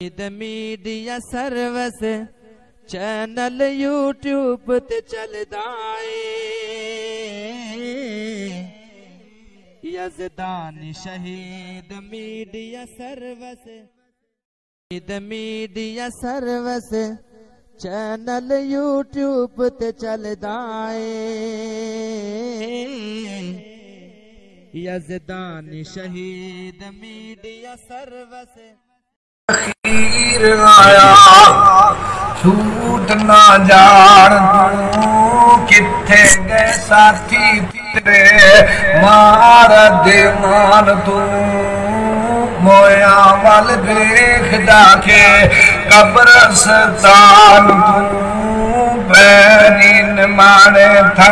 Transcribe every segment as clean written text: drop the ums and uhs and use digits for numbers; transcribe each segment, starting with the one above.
media service channel YouTube ते चलदा यज़दान शहीद मीडिया सर्विस चैनल यूट्यूब ते चलदा यज़दान शहीद मीडिया सर्विस अखीर आया छूट ना जान तू किथे गए साथी तेरे मार दे मान तू मोया वाल देखदा के कब्रस्तान तू बैरीन माने था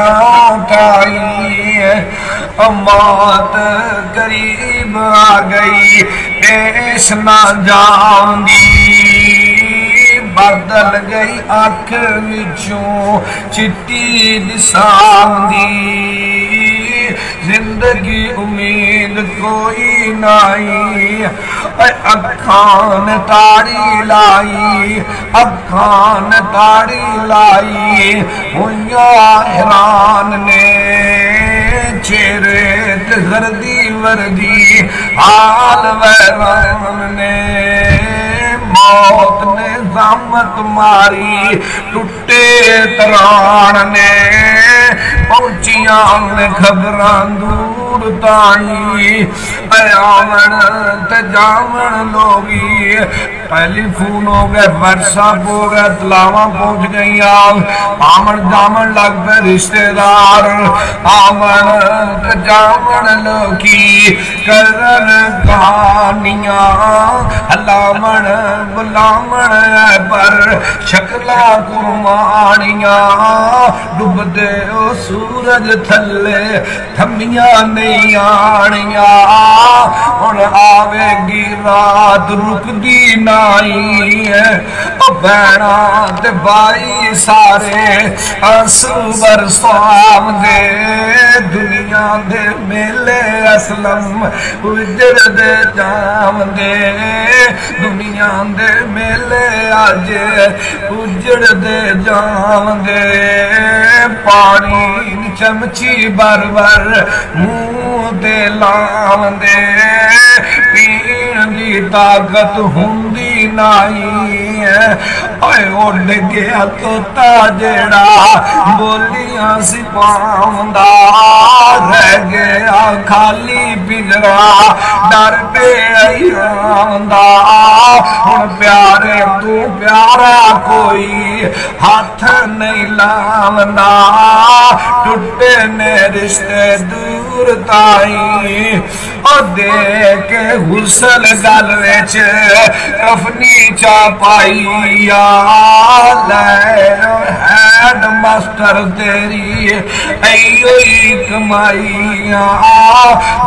मौत करीब आ गई पेश ना जाऊंगी बदल गई आँख विचों चिट्टी दिसांदी जिंदगी उम्मीद कोई नहीं अखान ताड़ी लाई हुआ हैरान ने चेहरे जर्दी वर्दी हाल वैरान ने मौत ने ज़ामत मारी टूटे तरान ने पहुंचिया ने खबरां दूर ताई आवन ते जावन लोगी टेलीफोन हो गए व्हाट्सएप हो गए तलावा पहुंच गई आमन जामन लग पे रिश्तेदार आमन ते जामन लोगी करन कहानियां हलामन बुलामन पर शक्ला कुर्बानियां डुबदे ओ सूरज थले थमिया नहीं आनिया हुण आवेगी रात रुकदी नाई भैणा ते भाई सारे आंसू बरसावदे दुनिया दे मेले असलम उजड़दे जावदे दुनिया दे मेले अज उजड़दे जावदे पानी चमची बर बर मुंह ते लावदे पीण दी ताकत हुंदी नहीं उड़ गया तोता जेड़ा बोलियां सी पाउंदा रह गया खाली पिंजरा डर पे आंदा हुण प्यारे तू प्यारा कोई हाथ नहीं लावंदा टुटे ने रिश्ते दूर ताई और देख हुसल गल विच कफनी चा पाई हैड मास्टर तेरी ऐयो ही कमाइया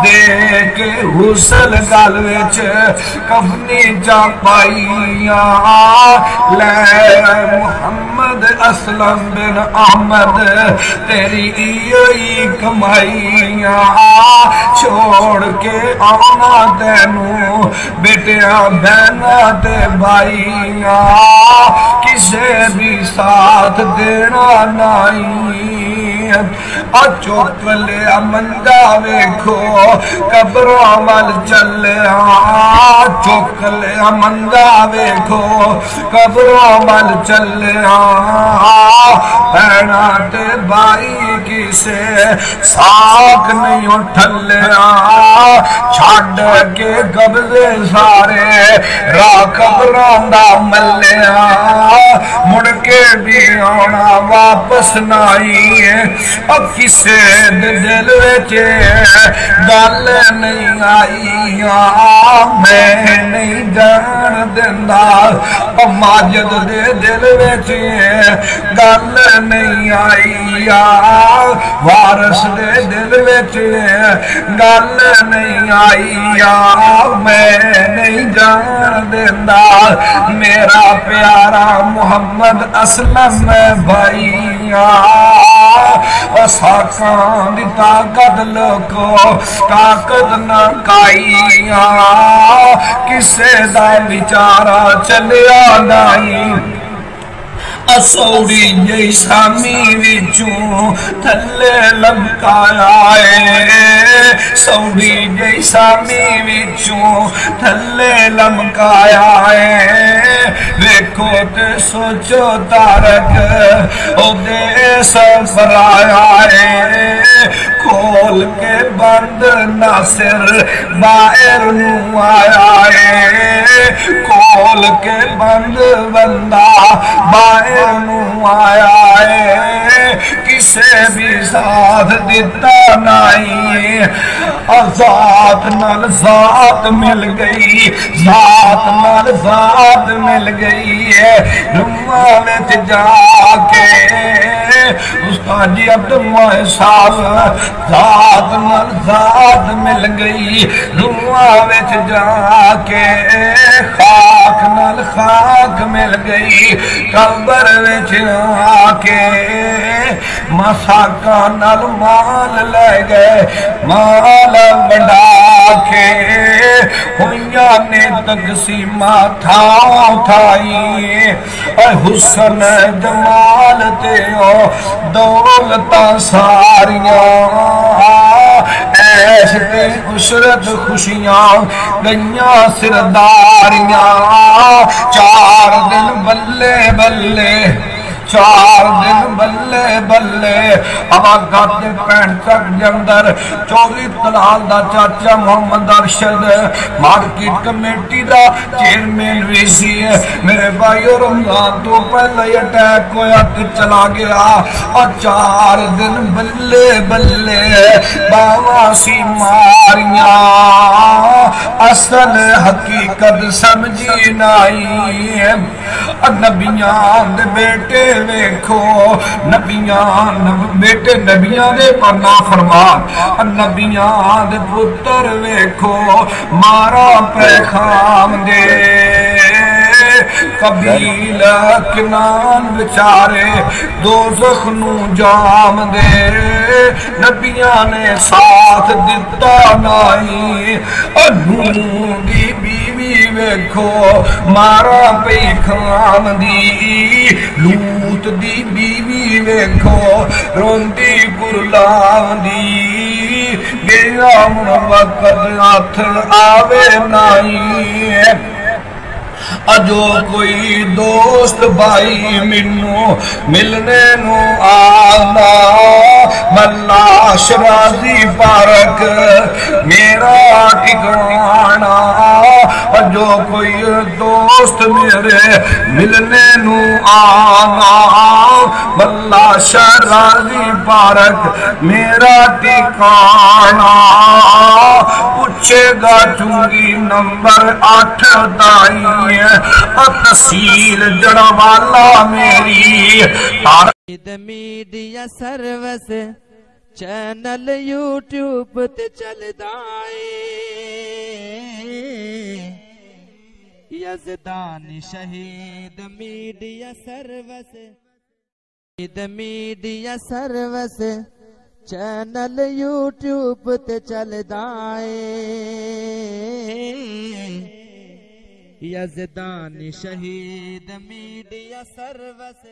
देख हुसल गल विच कफनी चा पाइया ले मुहम्मद असलम बिन अहमद तेरी इयो ही कमाइया छोड़ के आना तेनू बेटिया बहना ते भाइया किसे भी साथ देना नहीं चुक लिया मंदा वेखो कब्रों वाल चले चुक लिया मंदा वेखो कब्रों वाल चले भैणा ते भाई किसे साख नहीं उठलिया छड़ के कब्जे सारे राह कब्रों दा मलिया मुड़ के भी आना वापस नहीं किसे दिल विच गल नहीं आई मैं नहीं जान दिंदा माजिद दे दिल विच गल नहीं आई वारस दे दिल विच गल नहीं आई मैं नहीं जान दिंदा मेरा प्यारा मुहम्मद असलम भाई और साकां दी ताकत लोको ताकत ना काइया किसे दा विचारा चलिया नहीं असौड़ी जई सामी विचों थल्ले लमकाया है सौड़ी जई सामी विचों थल्ले लमकाया है देखो ते सोचो तारक ओदे सफर आया है खोल के बंद नासिर बाहर नू आया है खोल के बंद बंदा बाहर आया है किसे भी साथ दिता नहीं ज़ात नाल ज़ात मिल गई ज़ात नाल ज़ात मिल गई है रुमा में जाके उस्ताद जी अब्दुल्ला साहब ज़ात नाल ज़ात मिल गई रुमा में जाके खाक नाल खाक मिल गई कब्र आके मसाका नल माल ले गए माल बढ़ा के हुइया ने तकसीमा था उठाई हुसन जमाल ते दौलता सारियां ऐश ते उशरत खुशियां गईयां सिरदारियां 4 दिन बल्ले बल्ले 4 दिन बल्ले बल्ले आवागा 65 के अंदर 24 तलाल दा चाचा मोहम्मद अरशद मार्केट कमेटी दा चेयरमैन भी सी मेरे भाई रमजान तो पहले अटैक होया ते चला गया और 4 दिन बल्ले बल्ले बावासी मारिया असल हकीकत समझी नहीं नबियां दे बेटे वेखो नबियां बेटे नबियां दे पर ना फरमान नबियां दे पुत्र वेखो मारा पैखाम दे कबीला किनान बेचारे दोज़ख नू जाम दे नबियां ने साथ दिता नहीं नूह दी बीवी वेखो मारा पैखाम दी लूत दी बीवी वेखो रोंदी गुरलांदी गया वक्त हथ आवे नहीं अजो कोई दोस्त भाई मिन्नू मिलने नू आना मल्ला शराजी पारक मेरा ठिकाना अजो कोई दोस्त मेरे मिलने नू आना मल्ला शराजी पारक मेरा ठिकाना पूछेगा चुंगी नंबर 8 दाई तहसील जड़वाला मेरी मीडिया सर्विस चैनल यूट्यूब ते चलदा यज़दानी शहीद मीडिया सर्विस चैनल यूट्यूब ते चलदा यज़दानी शहीद मीडिया सर्विस